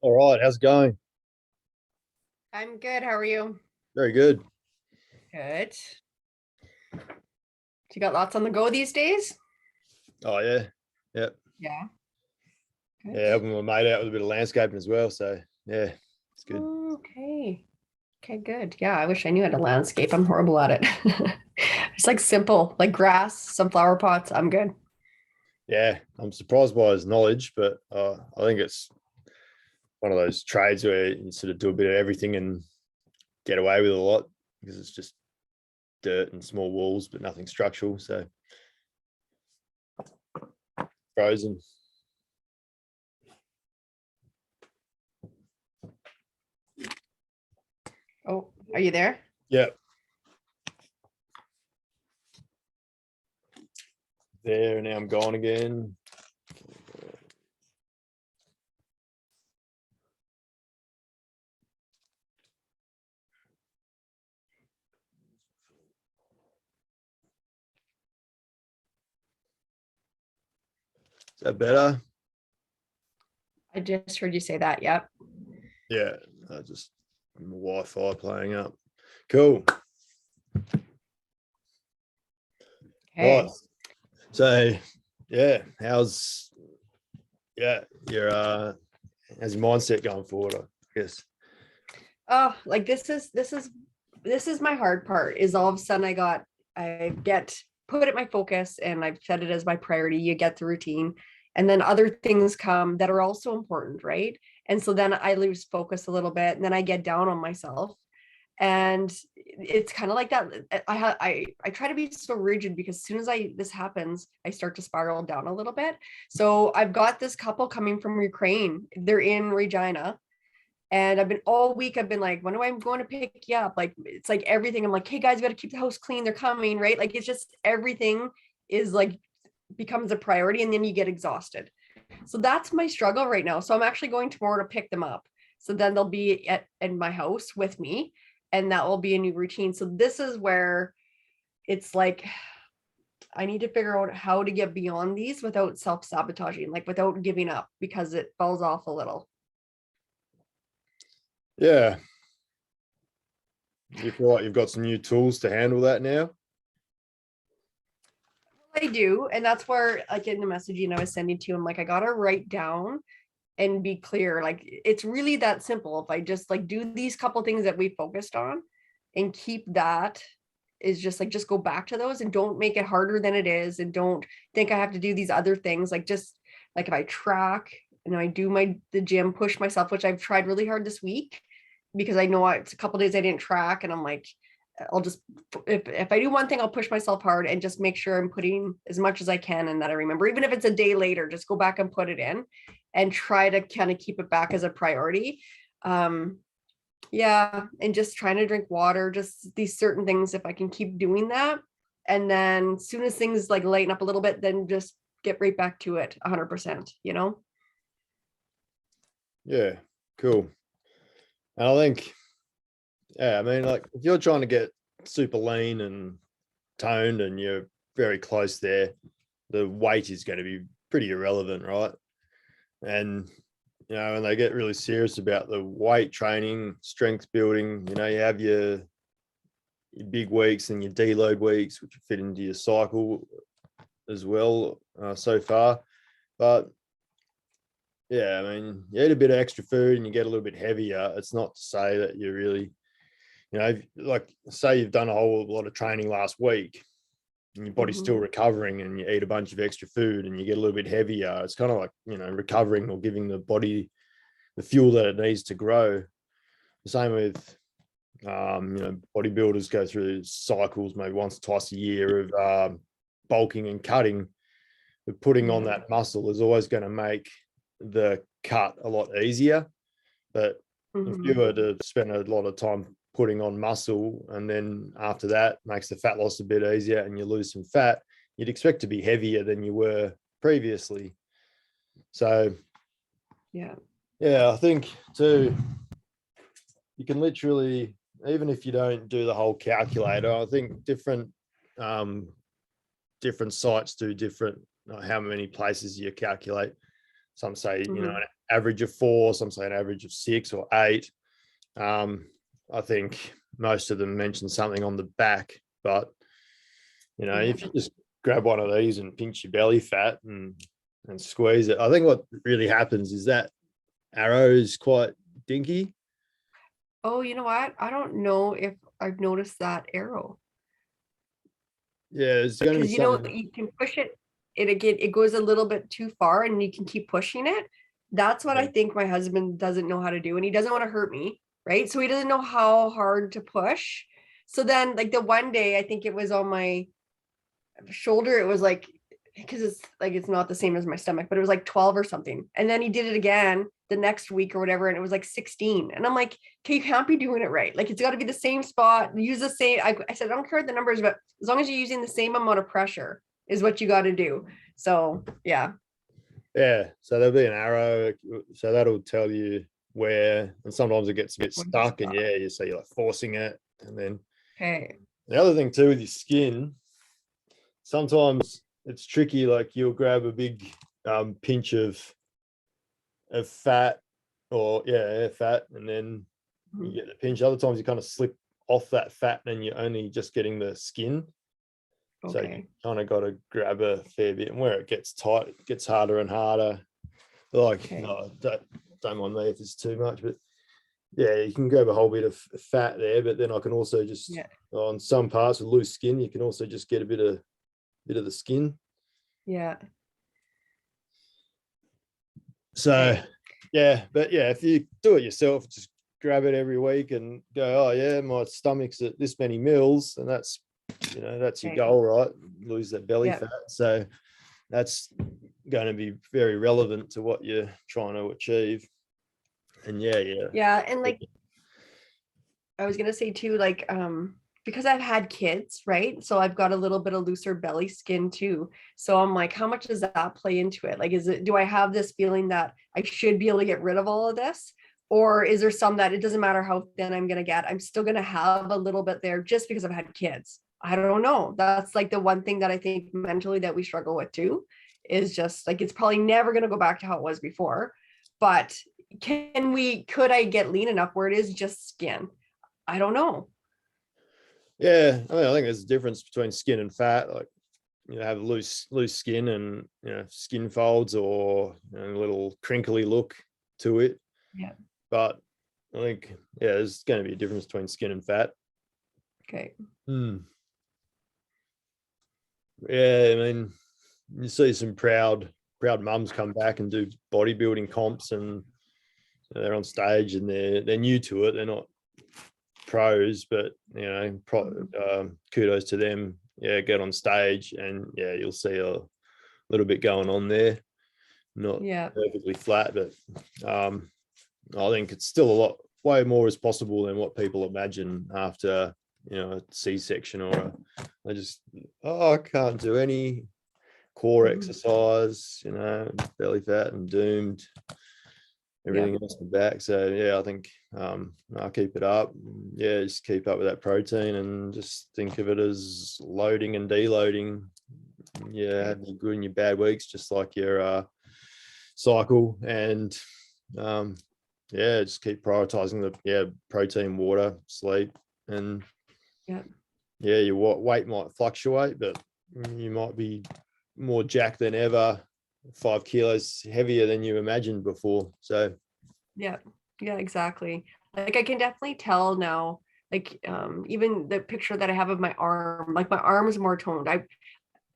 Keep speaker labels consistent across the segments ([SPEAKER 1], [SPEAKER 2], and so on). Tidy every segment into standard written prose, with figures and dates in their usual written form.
[SPEAKER 1] All right, how's it going?
[SPEAKER 2] I'm good. How are you?
[SPEAKER 1] Very good.
[SPEAKER 2] Good. You got lots on the go these days?
[SPEAKER 1] Oh yeah, yep,
[SPEAKER 2] Yeah.
[SPEAKER 1] yeah.
[SPEAKER 2] Good.
[SPEAKER 1] Helping my mate out with a bit of landscaping as well. So yeah, it's good.
[SPEAKER 2] Okay. Okay, good. Yeah, I wish I knew how to landscape. I'm horrible at it. It's like simple, like grass, some flower pots. I'm good.
[SPEAKER 1] Yeah, I'm surprised by his knowledge, but I think it's one of those trades where you sort of do a bit of everything and get away with a lot because it's just dirt and small walls, but nothing structural. So frozen.
[SPEAKER 2] Oh, are you there?
[SPEAKER 1] Yeah, there. Now I'm gone again. Is that better?
[SPEAKER 2] I just heard you say that. Yep.
[SPEAKER 1] Yeah, just my Wi-Fi playing up. Cool. Right.
[SPEAKER 2] Okay.
[SPEAKER 1] So yeah, yeah, your how's your mindset going forward, I guess.
[SPEAKER 2] Oh, like this is my hard part is all of a sudden I get put it my focus and I've set it as my priority. You get the routine and then other things come that are also important, right? And so then I lose focus a little bit and then I get down on myself. And it's kind of like that. I try to be so rigid because as soon as I this happens, I start to spiral down a little bit. So I've got this couple coming from Ukraine. They're in Regina, and I've been all week, I've been like, when am I going to pick you up? Like, it's like everything. I'm like, hey guys, we got to keep the house clean. They're coming, right? Like, it's just everything is like becomes a priority and then you get exhausted. So that's my struggle right now. So I'm actually going tomorrow to pick them up. So then they'll be at in my house with me and that will be a new routine. So this is where it's like I need to figure out how to get beyond these without self-sabotaging, like without giving up because it falls off a little.
[SPEAKER 1] Yeah, you feel like you've got some new tools to handle that now.
[SPEAKER 2] I do. And that's where, like in the messaging I was sending to him, like I gotta write down and be clear. Like it's really that simple. If I just like do these couple things that we focused on and keep that is just go back to those and don't make it harder than it is and don't think I have to do these other things. Like just like if I track and I do the gym, push myself, which I've tried really hard this week because I know it's a couple days I didn't track and I'm like, I'll just if I do one thing, I'll push myself hard and just make sure I'm putting as much as I can and that I remember, even if it's a day later, just go back and put it in and try to kind of keep it back as a priority. Um, yeah, and just trying to drink water, just these certain things. If I can keep doing that, and then as soon as things like lighten up a little bit, then just get right back to it 100%, you know?
[SPEAKER 1] Yeah, cool. And I think, yeah, I mean, like if you're trying to get super lean and toned and you're very close there, the weight is going to be pretty irrelevant, right? And and they get really serious about the weight training, strength building. You have your big weeks and your deload weeks, which fit into your cycle as well so far. But yeah, I mean, you eat a bit of extra food and you get a little bit heavier. It's not to say that you're really, like say you've done a whole lot of training last week and your body's still
[SPEAKER 2] Mhm.
[SPEAKER 1] recovering and you eat a bunch of extra food and you get a little bit heavier. It's kind of like, recovering or giving the body the fuel that it needs to grow. The same with, bodybuilders go through cycles maybe once or twice a year of bulking and cutting. But putting on
[SPEAKER 2] Yeah.
[SPEAKER 1] that muscle is always going to make the cut a lot easier. But if you
[SPEAKER 2] Mhm.
[SPEAKER 1] were to spend a lot of time putting on muscle and then after that makes the fat loss a bit easier and you lose some fat, you'd expect to be heavier than you were previously. So
[SPEAKER 2] Yeah.
[SPEAKER 1] yeah, I think too, you can literally, even if you don't do the whole calculator, I think um, different sites do different, how many places you calculate. Some say,
[SPEAKER 2] Mhm.
[SPEAKER 1] average of 4, some say an average of 6 or 8. I think most of them mention something on the back, but if you just grab one of these and pinch your belly fat and squeeze it, I think what really happens is that arrow is quite dinky.
[SPEAKER 2] Oh, you know what? I don't know if I've noticed that arrow.
[SPEAKER 1] Yeah, it's going to be
[SPEAKER 2] Because
[SPEAKER 1] something.
[SPEAKER 2] you can push it, it goes a little bit too far and you can keep pushing it. That's what I think my husband doesn't know how to do, and he doesn't want to hurt me, right? So he doesn't know how hard to push. So then like the one day, I think it was on my shoulder, it was like, because it's like it's not the same as my stomach, but it was like 12 or something. And then he did it again the next week or whatever, and it was like 16. And I'm like, okay, you can't be doing it right. Like it's got to be the same spot, use the same. I said, I don't care what the numbers, but as long as you're using the same amount of pressure is what you got to do. So yeah.
[SPEAKER 1] Yeah, so there'll be an arrow, so that'll tell you where, and sometimes it gets a bit stuck, and you say you're like forcing it. And then the other thing too with your skin, sometimes it's tricky. Like you'll grab a big pinch of fat, or fat, and then you get the pinch. Other times you kind of slip off that fat and you're only just getting the skin. So you kind of got to grab a fair bit, and where it gets tight, it gets harder and harder. Like, no, don't mind me if it's too much, but yeah, you can grab a whole bit of fat there. But then I can also just on some parts with loose skin, you can also just get a bit of the skin.
[SPEAKER 2] Yeah.
[SPEAKER 1] So but if you do it yourself, just grab it every week and go, oh yeah, my stomach's at this many mils, and that's your goal, right? Lose that belly fat. So that's going to be very relevant to what you're trying to achieve. And
[SPEAKER 2] and like I was gonna say too, like because I've had kids, right? So I've got a little bit of looser belly skin too. So I'm like, how much does that play into it? Like, do I have this feeling that I should be able to get rid of all of this? Or is there some that it doesn't matter how thin I'm gonna get, I'm still gonna have a little bit there just because I've had kids? I don't know. That's like the one thing that I think mentally that we struggle with too, is just like it's probably never gonna go back to how it was before. But could I get lean enough where it is just skin? I don't know.
[SPEAKER 1] Yeah, I mean, I think there's a difference between skin and fat. Like, have loose skin and skin folds, or a little crinkly look to it.
[SPEAKER 2] Yeah.
[SPEAKER 1] But I think there's going to be a difference between skin and fat.
[SPEAKER 2] Okay.
[SPEAKER 1] Yeah, I mean, you see some proud mums come back and do bodybuilding comps, and they're on stage and they're new to it. They're not pros, but kudos to them. Get on stage and you'll see a little bit going on there. Not perfectly flat, but I think it's still way more is possible than what people imagine after a C-section, or I can't do any core exercise, belly fat and doomed, everything else in the back. So I think I'll keep it up. Just keep up with that protein and just think of it as loading and deloading. Have your good and your bad weeks, just like your cycle. And just keep prioritizing the protein, water, sleep, and your weight might fluctuate, but you might be more jacked than ever, 5 kilos heavier than you imagined before. So
[SPEAKER 2] exactly. Like I can definitely tell now, like even the picture that I have of my arm, like my arm is more toned.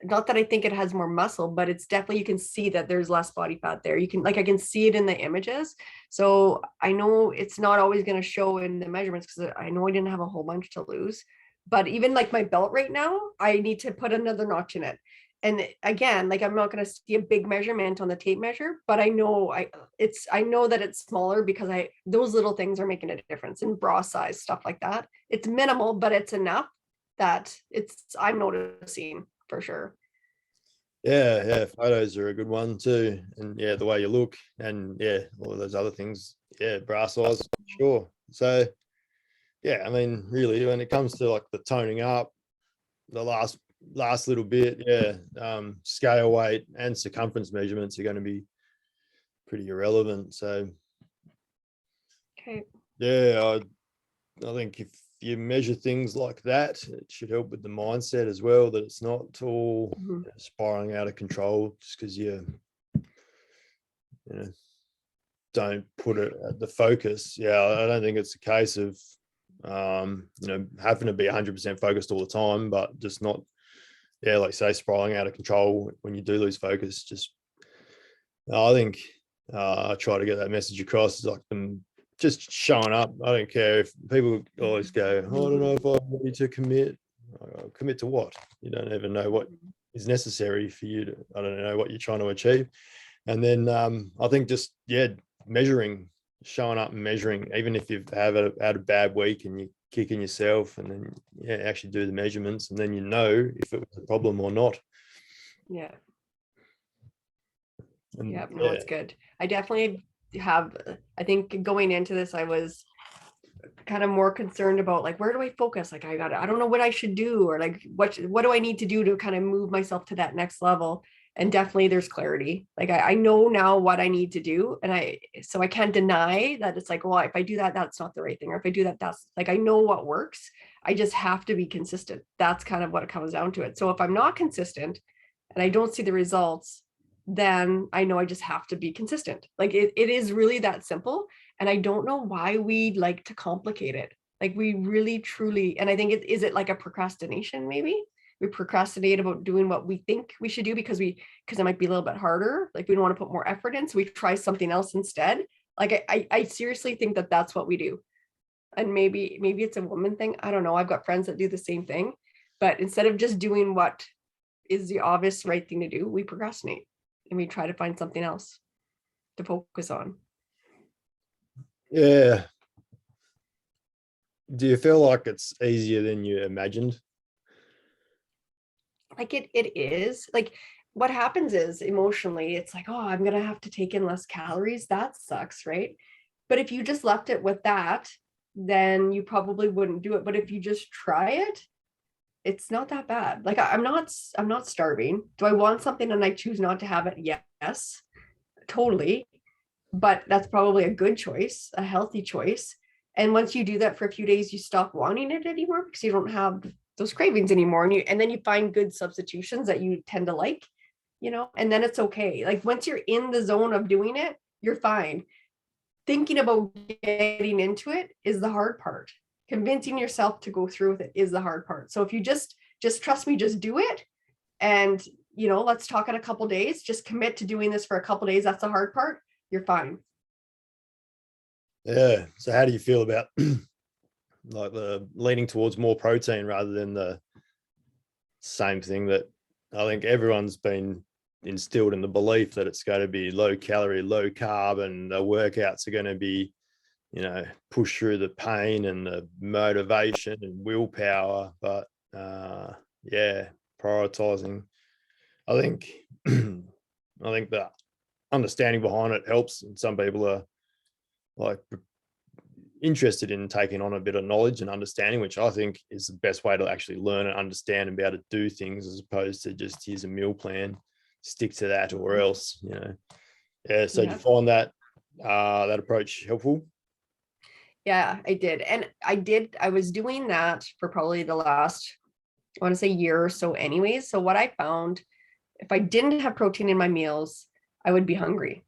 [SPEAKER 2] Not that I think it has more muscle, but it's definitely, you can see that there's less body fat there. You can, like, I can see it in the images. So I know it's not always going to show in the measurements, because I know I didn't have a whole bunch to lose. But even like my belt right now, I need to put another notch in it. And again, like I'm not going to see a big measurement on the tape measure, but I know I know that it's smaller because those little things are making a difference in bra size, stuff like that. It's minimal, but it's enough that I'm noticing for sure.
[SPEAKER 1] Photos are a good one too, and the way you look, and all of those other things, bra size, sure. So I mean, really, when it comes to like the toning up, the last little bit, scale weight and circumference measurements are going to be pretty irrelevant. So
[SPEAKER 2] Okay.
[SPEAKER 1] yeah, I think if you measure things like that, it should help with the mindset as well, that it's not all spiraling out of control just because you know, don't put it at the focus. Yeah, I don't think it's a case of having to be 100% focused all the time, but just not, like say, spiraling out of control when you do lose focus. Just I think I try to get that message across. It's like them just showing up. I don't care if people always go, oh, I don't know if I'm ready to commit. Commit to what? You don't even know what is necessary for you to, I don't know what you're trying to achieve. And then I think just, measuring, showing up and measuring, even if you've had a bad week and you're kicking yourself, and then actually do the measurements, and then you know if it was a problem or not.
[SPEAKER 2] Yeah.
[SPEAKER 1] And,
[SPEAKER 2] yeah, no, it's good. I definitely have, I think going into this, I was kind of more concerned about like, where do I focus? Like, I don't know what I should do, or like, what do I need to do to kind of move myself to that next level? And definitely there's clarity. Like I know now what I need to do. And so I can't deny that it's like, well, if I do that, that's not the right thing. Or if I do that, that's like, I know what works. I just have to be consistent. That's kind of what it comes down to it. So if I'm not consistent and I don't see the results, then I know I just have to be consistent. Like it is really that simple. And I don't know why we like to complicate it. Like we really, truly, and I think is it like a procrastination maybe? We procrastinate about doing what we think we should do because it might be a little bit harder. Like we don't want to put more effort in. So we try something else instead. Like I seriously think that that's what we do. And maybe it's a woman thing. I don't know. I've got friends that do the same thing, but instead of just doing what is the obvious right thing to do, we procrastinate and we try to find something else to focus on.
[SPEAKER 1] Yeah. Do you feel like it's easier than you imagined?
[SPEAKER 2] Like it is. Like what happens is emotionally, it's like, oh, I'm gonna have to take in less calories. That sucks, right? But if you just left it with that, then you probably wouldn't do it. But if you just try it, it's not that bad. Like I'm not starving. Do I want something and I choose not to have it? Yes, totally. But that's probably a good choice, a healthy choice. And once you do that for a few days, you stop wanting it anymore because you don't have those cravings anymore. And then you find good substitutions that you tend to like, and then it's okay. Like once you're in the zone of doing it, you're fine. Thinking about getting into it is the hard part. Convincing yourself to go through with it is the hard part. So if you just trust me, just do it. And, let's talk in a couple days, just commit to doing this for a couple days. That's the hard part. You're fine.
[SPEAKER 1] Yeah. So how do you feel about like the leaning towards more protein rather than the same thing that I think everyone's been instilled in the belief that it's going to be low calorie, low carb, and the workouts are going to be, push through the pain and the motivation and willpower. But prioritizing. I think the understanding behind it helps, and some people are like interested in taking on a bit of knowledge and understanding, which I think is the best way to actually learn and understand and be able to do things, as opposed to just here's a meal plan, stick to that or else, So do you find that that approach helpful?
[SPEAKER 2] Yeah, I did. And I was doing that for probably the last, I want to say year or so anyways. So what I found, if I didn't have protein in my meals, I would be hungry.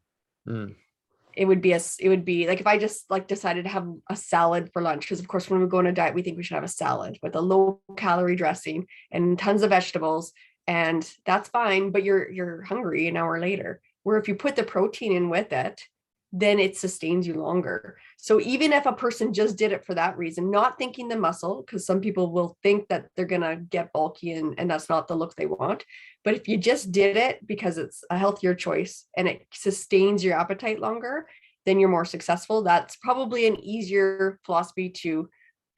[SPEAKER 2] It would be like if I just like decided to have a salad for lunch, because of course when we go on a diet we think we should have a salad with a low calorie dressing and tons of vegetables, and that's fine, but you're hungry an hour later. Where if you put the protein in with it, then it sustains you longer. So even if a person just did it for that reason, not thinking the muscle, because some people will think that they're gonna get bulky and that's not the look they want. But if you just did it because it's a healthier choice and it sustains your appetite longer, then you're more successful. That's probably an easier philosophy to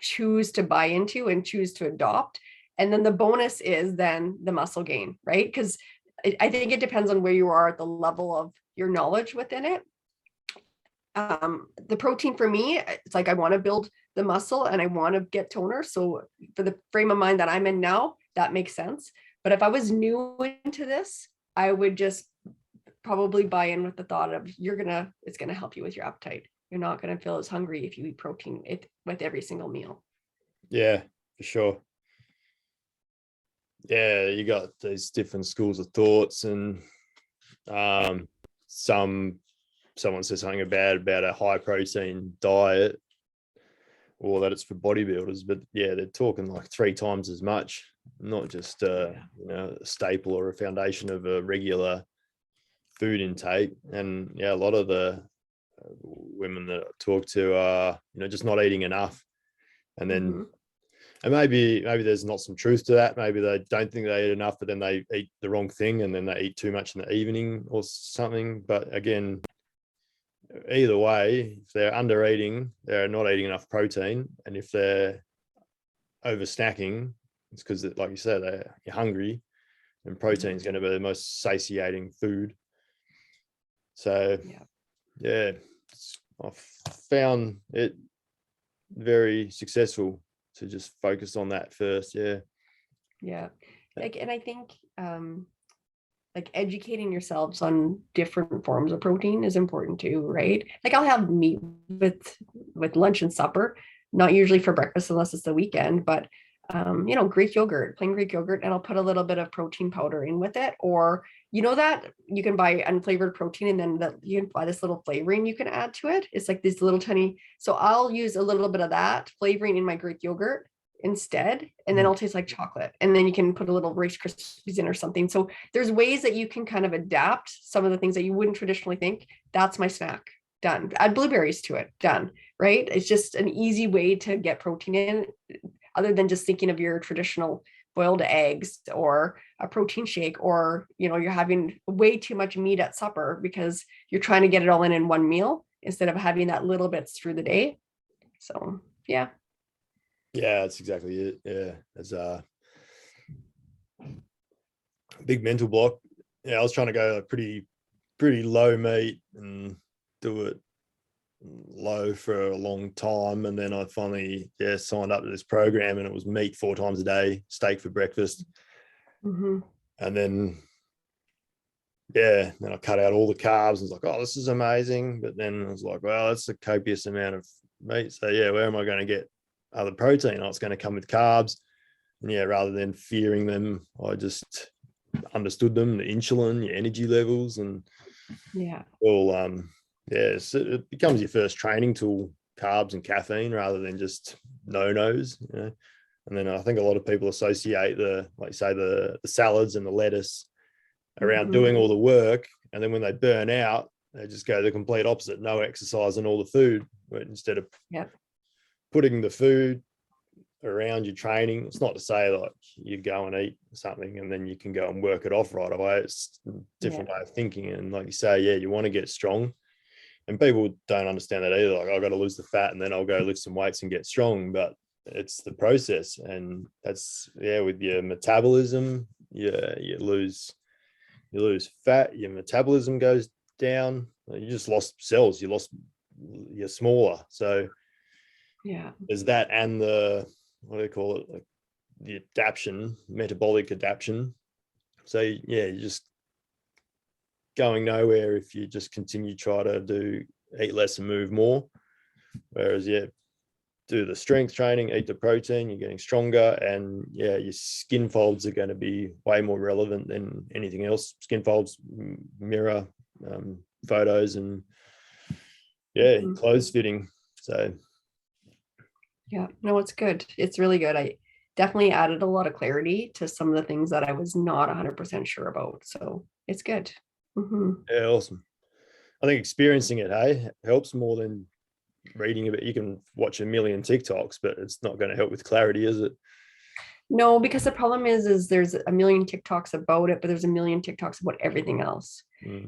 [SPEAKER 2] choose to buy into and choose to adopt. And then the bonus is then the muscle gain, right? Because I think it depends on where you are at the level of your knowledge within it. The protein for me, it's like I want to build the muscle and I want to get toner. So for the frame of mind that I'm in now, that makes sense. But if I was new into this, I would just probably buy in with the thought of it's gonna help you with your appetite. You're not gonna feel as hungry if you eat protein with every single meal.
[SPEAKER 1] Yeah, for sure. Yeah, you got these different schools of thoughts, and someone says something about a high protein diet, or that it's for bodybuilders, but yeah, they're talking like 3 times as much, not just a staple or a foundation of a regular food intake. And yeah, a lot of the women that I talk to are just not eating enough, and then
[SPEAKER 2] Mm-hmm.
[SPEAKER 1] and maybe there's not some truth to that. Maybe they don't think they eat enough, but then they eat the wrong thing, and then they eat too much in the evening or something. But again, either way, if they're under eating, they're not eating enough protein, and if they're over snacking, it's because, like you said, you're hungry, and protein is going to be the most satiating food. So yeah, I've found it very successful to just focus on that first.
[SPEAKER 2] Yeah. Like, and I think like educating yourselves on different forms of protein is important too, right? Like I'll have meat with lunch and supper, not usually for breakfast unless it's the weekend, but Greek yogurt, plain Greek yogurt, and I'll put a little bit of protein powder in with it. Or that you can buy unflavored protein, and then that you can buy this little flavoring you can add to it. It's like this little tiny. So I'll use a little bit of that flavoring in my Greek yogurt instead, and then it'll taste like chocolate. And then you can put a little Rice Krispies in or something. So there's ways that you can kind of adapt some of the things that you wouldn't traditionally think. That's my snack. Done. Add blueberries to it. Done. Right? It's just an easy way to get protein in, other than just thinking of your traditional boiled eggs or a protein shake, or you're having way too much meat at supper because you're trying to get it all in one meal instead of having that little bits through the day. So yeah.
[SPEAKER 1] Yeah, that's exactly it. Yeah, it's a big mental block. Yeah, I was trying to go pretty low meat and do it low for a long time, and then I finally signed up to this program, and it was meat 4 times a day, steak for breakfast.
[SPEAKER 2] Mm-hmm.
[SPEAKER 1] And then then I cut out all the carbs, and was like, oh, this is amazing. But then I was like, well, that's a copious amount of meat, so where am I going to get other protein? It's going to come with carbs. And rather than fearing them, I just understood them, the insulin, your energy levels, and all so it becomes your first training tool, carbs and caffeine, rather than just no-nos. And then I think a lot of people associate the salads and the lettuce around doing all the work, and then when they burn out, they just go the complete opposite: no exercise and all the food. But instead of putting the food around your training, it's not to say like you go and eat something and then you can go and work it off right away. It's a different way of thinking. And like you say, you want to get strong, and people don't understand that either. Like, I've got to lose the fat and then I'll go lift some weights and get strong. But it's the process, and that's with your metabolism, you lose fat, your metabolism goes down, you just lost cells, you're smaller. So there's that, and the, what do they call it, like the metabolic adaptation. So you're just going nowhere if you just continue to try to eat less and move more. Whereas do the strength training, eat the protein, you're getting stronger, and your skin folds are going to be way more relevant than anything else. Skin folds mirror photos, and clothes fitting. So
[SPEAKER 2] no, it's good. It's really good. I definitely added a lot of clarity to some of the things that I was not 100% sure about. So it's good.
[SPEAKER 1] Yeah, awesome. I think experiencing it, helps more than reading about. You can watch a million TikToks, but it's not going to help with clarity, is it?
[SPEAKER 2] No, because the problem is there's a million TikToks about it, but there's a million TikToks about everything else.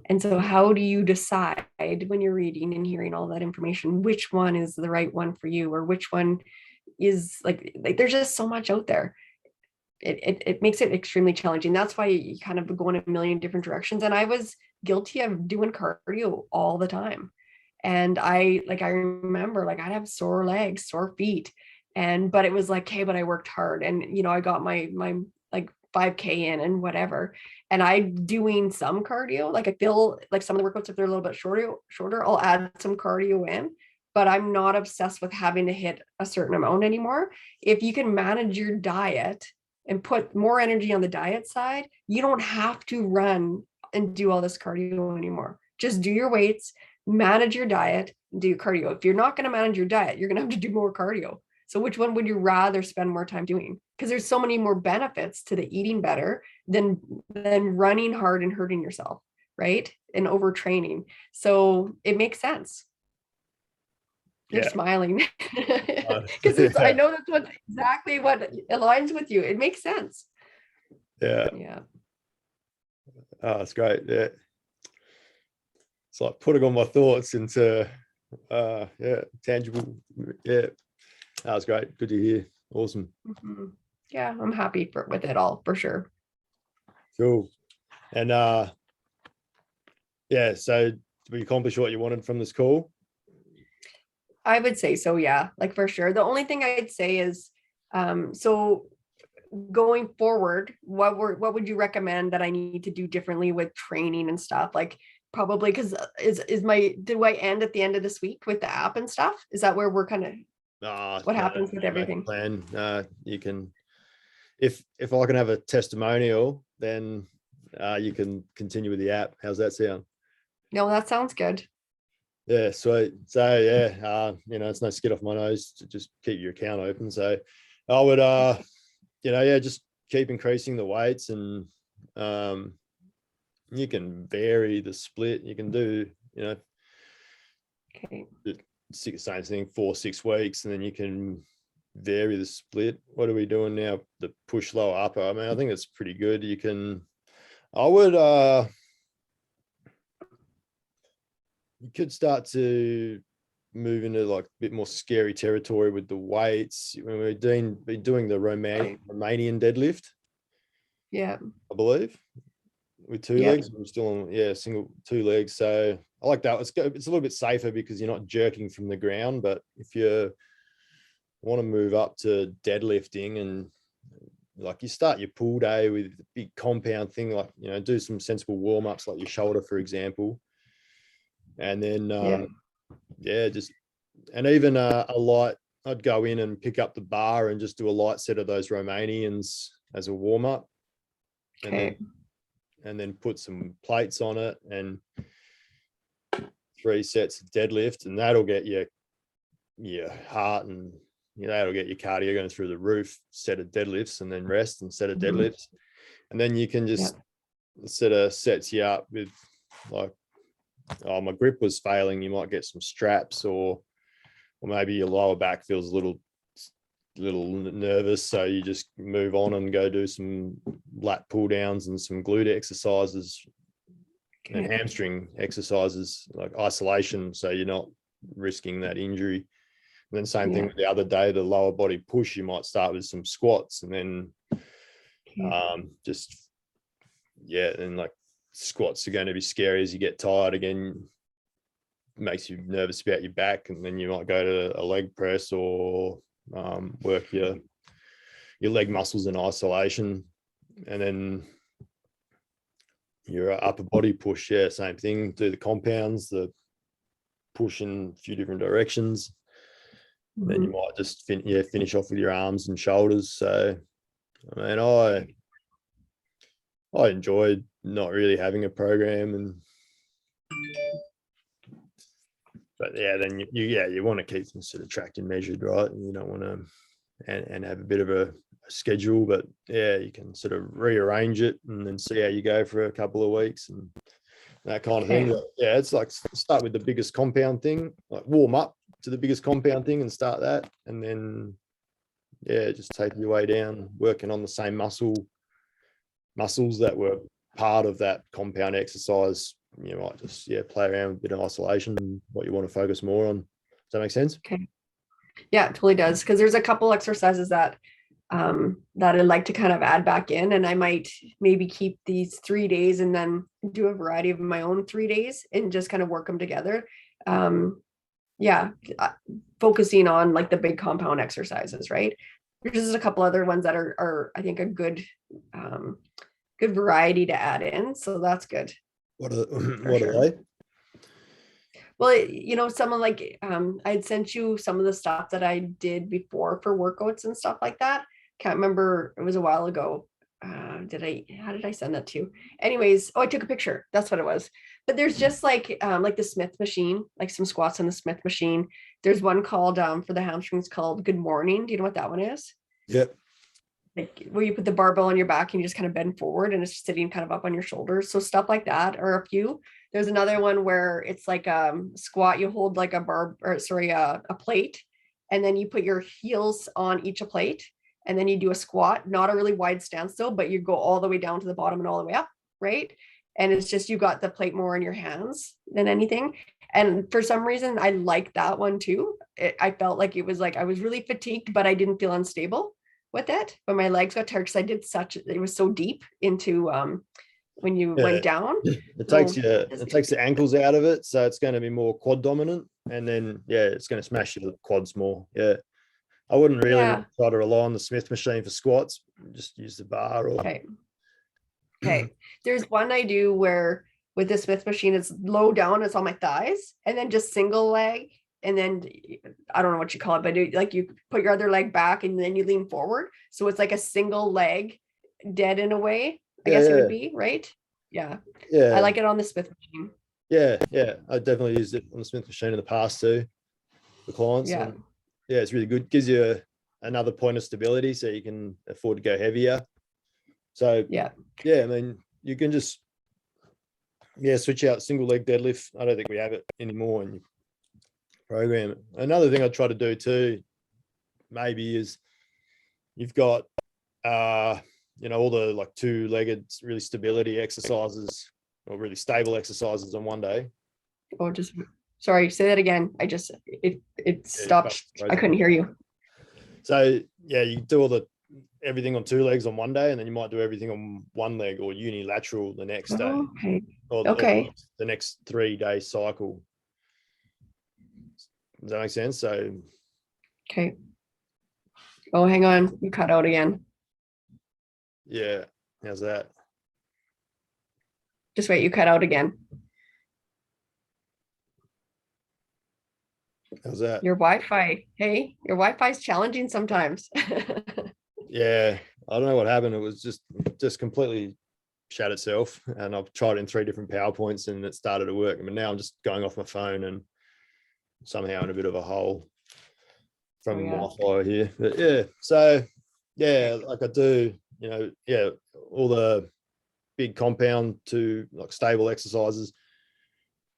[SPEAKER 2] And so how do you decide when you're reading and hearing all that information, which one is the right one for you, or which one is like there's just so much out there. It makes it extremely challenging. That's why you kind of go in a million different directions. And I was guilty of doing cardio all the time. And I remember I'd have sore legs, sore feet. But it was like, hey, but I worked hard, and I got my 5K in and whatever. And I'm doing some cardio. Like I feel like some of the workouts, if they're a little bit shorter, I'll add some cardio in, but I'm not obsessed with having to hit a certain amount anymore. If you can manage your diet and put more energy on the diet side, you don't have to run and do all this cardio anymore. Just do your weights, manage your diet, do cardio. If you're not going to manage your diet, you're going to have to do more cardio. So which one would you rather spend more time doing? Because there's so many more benefits to the eating better than running hard and hurting yourself, right? And overtraining. So it makes sense. You're smiling because I know that's exactly what aligns with you. It makes sense.
[SPEAKER 1] Yeah. Oh, that's great. Yeah. It's like putting all my thoughts into tangible. Yeah. That was great. Good to hear. Awesome.
[SPEAKER 2] Mm-hmm. Yeah, I'm happy with it all for sure.
[SPEAKER 1] Cool. And so did we accomplish what you wanted from this call?
[SPEAKER 2] I would say so, yeah, like for sure. The only thing I'd say is, so going forward, what would you recommend that I need to do differently with training and stuff? Like probably because do I end at the end of this week with the app and stuff? Is that where we're kind of what happens with everything?
[SPEAKER 1] Plan. You can, if I can have a testimonial, then you can continue with the app. How's that sound?
[SPEAKER 2] No, that sounds good.
[SPEAKER 1] Yeah, sweet. So yeah, it's no skin off my nose to just keep your account open. So I would just keep increasing the weights, and you can vary the split. You can do,
[SPEAKER 2] Okay.
[SPEAKER 1] Same thing, 4-6 weeks, and then you can vary the split. What are we doing now? The push lower upper. I mean, I think it's pretty good. You could start to move into like a bit more scary territory with the weights. When we're been doing the Romanian deadlift.
[SPEAKER 2] Yeah.
[SPEAKER 1] I believe with two legs. I'm still on, single 2 legs. So I like that. It's a little bit safer because you're not jerking from the ground. But if you want to move up to deadlifting, and like you start your pull day with a big compound thing, like, do some sensible warm-ups like your shoulder, for example. And then, even a light, I'd go in and pick up the bar and just do a light set of those Romanians as a warm-up.
[SPEAKER 2] Okay.
[SPEAKER 1] And then put some plates on it and 3 sets of deadlift, and that'll get your heart and, that'll get your cardio going through the roof. Set of deadlifts and then rest and set of deadlifts. And then you can just sets you up with like, my grip was failing, you might get some straps, or maybe your lower back feels a little nervous, so you just move on and go do some lat pull downs and some glute exercises and hamstring exercises, like isolation, so you're not risking that injury. And then same thing with the other day, the lower body push, you might start with some squats, and then and like squats are going to be scary as you get tired again, makes you nervous about your back, and then you might go to a leg press or work your leg muscles in isolation. And then your upper body push, same thing, do the compounds, the push in a few different directions. Then you might just finish off with your arms and shoulders. So I mean, I enjoyed not really having a program, but then you want to keep things sort of tracked and measured, right? And you don't want to and have a bit of a schedule, but you can sort of rearrange it and then see how you go for a couple of weeks and that kind of thing. But it's like start with the biggest compound thing, like warm up to the biggest compound thing and start that, and then just take your way down, working on the same muscles that were part of that compound exercise. You might just play around with a bit of isolation and what you want to focus more on. Does that make sense?
[SPEAKER 2] Okay. Yeah, it totally does. Because there's a couple exercises that I'd like to kind of add back in, and I might maybe keep these 3 days and then do a variety of my own 3 days and just kind of work them together. Focusing on like the big compound exercises, right? There's just a couple other ones that are I think a good variety to add in. So that's good.
[SPEAKER 1] What are
[SPEAKER 2] For
[SPEAKER 1] what
[SPEAKER 2] sure.
[SPEAKER 1] are they?
[SPEAKER 2] Well, someone like I'd sent you some of the stuff that I did before for workouts and stuff like that. Can't remember, it was a while ago. How did I send that to you? Anyways, I took a picture. That's what it was. But there's just like the Smith machine, like some squats on the Smith machine. There's one called for the hamstrings called Good Morning. Do you know what that one is?
[SPEAKER 1] Yep.
[SPEAKER 2] Like where you put the barbell on your back and you just kind of bend forward and it's sitting kind of up on your shoulders. So stuff like that, or a few. There's another one where it's like squat, you hold like a plate, and then you put your heels on each plate, and then you do a squat, not a really wide stance though, but you go all the way down to the bottom and all the way up, right? And it's just you got the plate more in your hands than anything. And for some reason, I like that one too. I felt like it was like I was really fatigued, but I didn't feel unstable with it. But my legs got tired because I did it was so deep into when you
[SPEAKER 1] Yeah.
[SPEAKER 2] went down.
[SPEAKER 1] It
[SPEAKER 2] So
[SPEAKER 1] takes the ankles out of it, so it's going to be more quad dominant, and then it's going to smash your quads more. Yeah, I wouldn't really
[SPEAKER 2] yeah.
[SPEAKER 1] try to rely on the Smith machine for squats. Just use the bar or
[SPEAKER 2] Okay. There's one I do where with the Smith machine, it's low down, it's on my thighs, and then just single leg. And then I don't know what you call it, but like you put your other leg back and then you lean forward. So it's like a single leg dead in a way, I guess it would be, right? Yeah. I like it on the Smith machine.
[SPEAKER 1] Yeah. I definitely used it on the Smith machine in the past too for clients.
[SPEAKER 2] Yeah.
[SPEAKER 1] And it's really good. Gives you another point of stability so you can afford to go heavier. So
[SPEAKER 2] yeah,
[SPEAKER 1] I mean, you can just switch out single leg deadlift. I don't think we have it anymore in your program. Another thing I try to do too, maybe, is you've got all the like two-legged really stability exercises or really stable exercises on one day.
[SPEAKER 2] Oh, just sorry, say that again. It stopped. I couldn't hear you.
[SPEAKER 1] So you do everything on two legs on one day, and then you might do everything on one leg or unilateral the next day.
[SPEAKER 2] Okay.
[SPEAKER 1] Or the next 3-day cycle. Does that make sense? So
[SPEAKER 2] okay. Oh, hang on. You cut out again.
[SPEAKER 1] Yeah. How's that?
[SPEAKER 2] Just wait, you cut out again.
[SPEAKER 1] How's that?
[SPEAKER 2] Your Wi-Fi. Hey, your Wi-Fi is challenging sometimes.
[SPEAKER 1] Yeah. I don't know what happened. It was just completely shut itself. And I've tried it in 3 different PowerPoints and it started to work. But now I'm just going off my phone and somehow in a bit of a hole from Wi-Fi here. But so like I do, all the big compound to like stable exercises.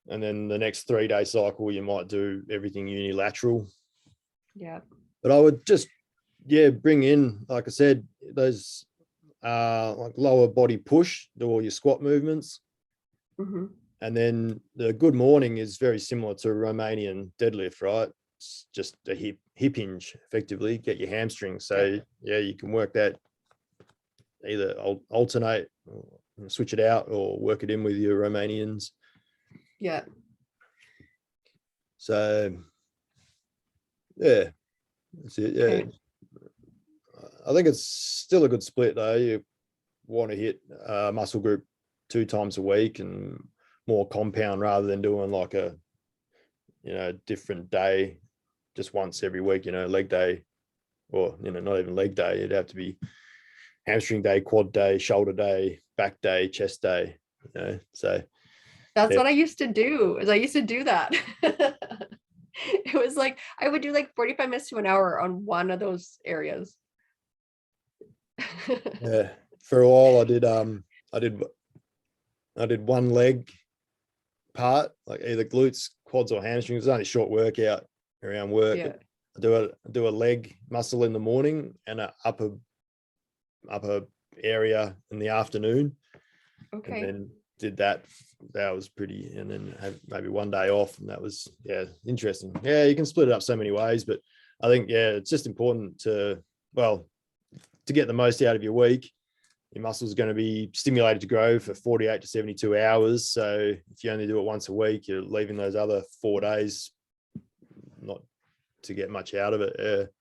[SPEAKER 1] And then the next 3-day cycle, you might do everything unilateral.
[SPEAKER 2] Yeah.
[SPEAKER 1] But I would just, bring in, like I said, those like lower body push, do all your squat movements.
[SPEAKER 2] Mm-hmm.
[SPEAKER 1] And then the good morning is very similar to Romanian deadlift, right? It's just a hip hinge, effectively, get your hamstrings. So you can work that, either alternate, or switch it out, or work it in with your Romanians.
[SPEAKER 2] Yeah.
[SPEAKER 1] So that's it. Yeah. Okay. I think it's still a good split though. You want to hit a muscle group 2 times a week and more compound, rather than doing like a different day just once every week, leg day, or not even leg day. It'd have to be hamstring day, quad day, shoulder day, back day, chest day, so
[SPEAKER 2] that's what I used to do. I used to do that. It was like I would do like 45 minutes to an hour on one of those areas.
[SPEAKER 1] Yeah, for a while I did one leg part, like either glutes, quads, or hamstrings. It's only a short workout around work.
[SPEAKER 2] Yeah.
[SPEAKER 1] I do a leg muscle in the morning and an upper area in the afternoon.
[SPEAKER 2] Okay.
[SPEAKER 1] And then did that. That was pretty, and then have maybe one day off, and that was interesting. Yeah, you can split it up so many ways, but I think it's just important to get the most out of your week. Your muscle's going to be stimulated to grow for 48 to 72 hours. So if you only do it once a week, you're leaving those other 4 days not to get much out of it.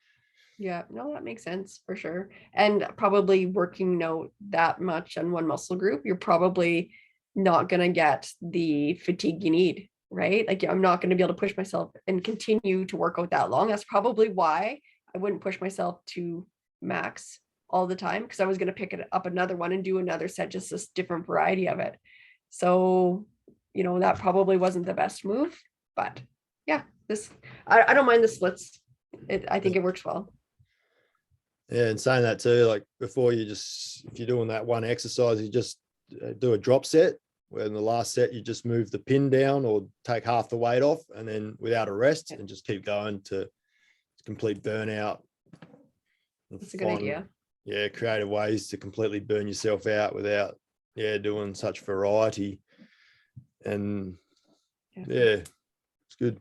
[SPEAKER 2] Yeah, no, that makes sense for sure. And probably working out that much on one muscle group, you're probably not going to get the fatigue you need, right? Like I'm not going to be able to push myself and continue to work out that long. That's probably why I wouldn't push myself to max all the time, because I was going to pick it up another one and do another set, just this different variety of it. So, that probably wasn't the best move, but yeah, I don't mind the splits. I think it works well.
[SPEAKER 1] Yeah, and saying that too, like before if you're doing that one exercise, you just do a drop set, where in the last set you just move the pin down or take half the weight off, and then without a rest, and just keep going to complete burnout.
[SPEAKER 2] That's a good idea.
[SPEAKER 1] Yeah, creative ways to completely burn yourself out without doing such variety. And yeah, it's good.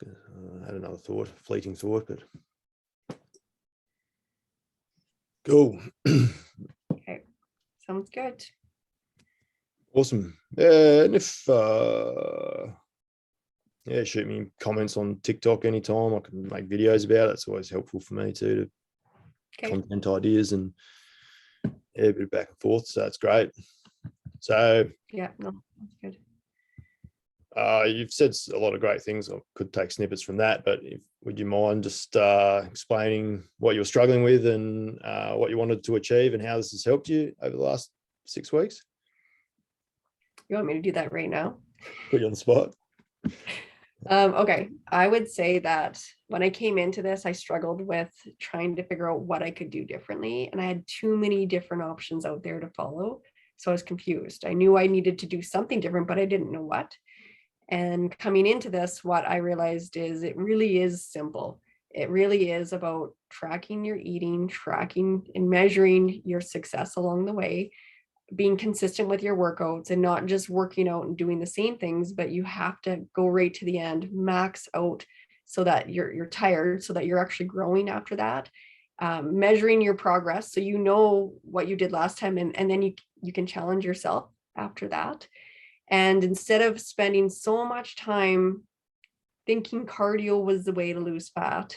[SPEAKER 1] I had another fleeting thought, but cool.
[SPEAKER 2] Okay, sounds good.
[SPEAKER 1] Awesome. Yeah, and if shoot me comments on TikTok anytime. I can make videos about it. It's always helpful for me too, to content ideas and a bit of back and forth. So it's great. So
[SPEAKER 2] yeah, no, that's good.
[SPEAKER 1] You've said a lot of great things. I could take snippets from that, but would you mind just explaining what you're struggling with and what you wanted to achieve and how this has helped you over the last 6 weeks?
[SPEAKER 2] You want me to do that right now?
[SPEAKER 1] Put you on the spot.
[SPEAKER 2] Okay, I would say that when I came into this, I struggled with trying to figure out what I could do differently, and I had too many different options out there to follow. So I was confused. I knew I needed to do something different, but I didn't know what. And coming into this, what I realized is it really is simple. It really is about tracking your eating, tracking and measuring your success along the way, being consistent with your workouts, and not just working out and doing the same things, but you have to go right to the end, max out so that you're tired, so that you're actually growing after that. Measuring your progress so you know what you did last time, and then you can challenge yourself after that. And instead of spending so much time thinking cardio was the way to lose fat,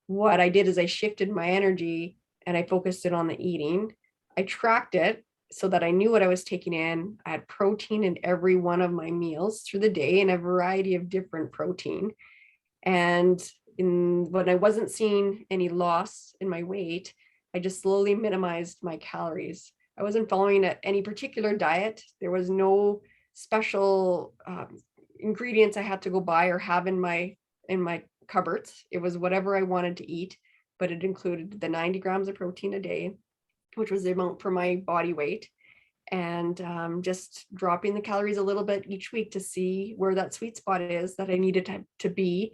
[SPEAKER 2] what I did is I shifted my energy and I focused it on the eating. I tracked it so that I knew what I was taking in. I had protein in every one of my meals through the day, and a variety of different protein. And when I wasn't seeing any loss in my weight, I just slowly minimized my calories. I wasn't following any particular diet. There was no special ingredients I had to go buy or have in my cupboards. It was whatever I wanted to eat, but it included the 90 grams of protein a day, which was the amount for my body weight, and just dropping the calories a little bit each week to see where that sweet spot is that I needed to be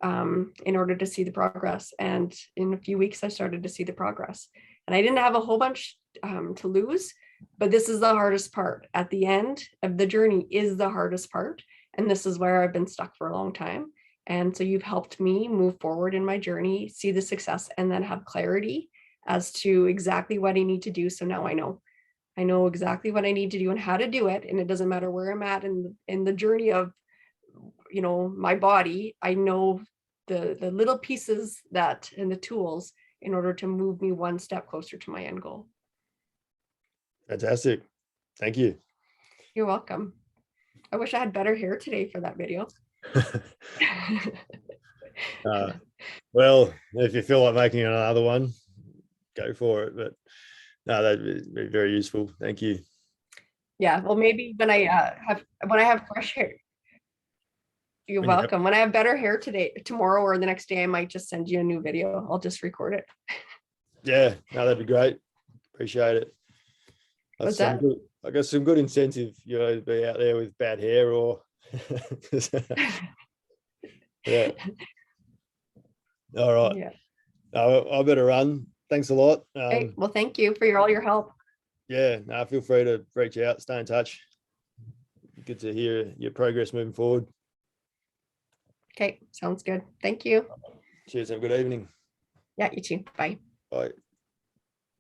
[SPEAKER 2] in order to see the progress. And in a few weeks, I started to see the progress. And I didn't have a whole bunch to lose, but this is the hardest part. At the end of the journey is the hardest part. And this is where I've been stuck for a long time. And so you've helped me move forward in my journey, see the success, and then have clarity as to exactly what I need to do. So now I know exactly what I need to do and how to do it. And it doesn't matter where I'm at in the journey of, my body. I know the little pieces and the tools in order to move me one step closer to my end goal.
[SPEAKER 1] Fantastic. Thank you.
[SPEAKER 2] You're welcome. I wish I had better hair today for that video.
[SPEAKER 1] Well, if you feel like making another one, go for it. But no, that'd be very useful. Thank you.
[SPEAKER 2] Yeah, well, maybe when I have fresh hair. You're welcome. When I have better hair tomorrow or the next day, I might just send you a new video. I'll just record it.
[SPEAKER 1] Yeah, no, that'd be great. Appreciate it.
[SPEAKER 2] What's that?
[SPEAKER 1] I got some good incentive, to be out there with bad hair or yeah. All right.
[SPEAKER 2] Yeah.
[SPEAKER 1] I better run. Thanks a lot.
[SPEAKER 2] Okay. Well, thank you for all your help.
[SPEAKER 1] Yeah, no, feel free to reach out, stay in touch. Good to hear your progress moving forward.
[SPEAKER 2] Okay, sounds good. Thank you.
[SPEAKER 1] Cheers. Have a good evening.
[SPEAKER 2] Yeah, you too. Bye.
[SPEAKER 1] Bye.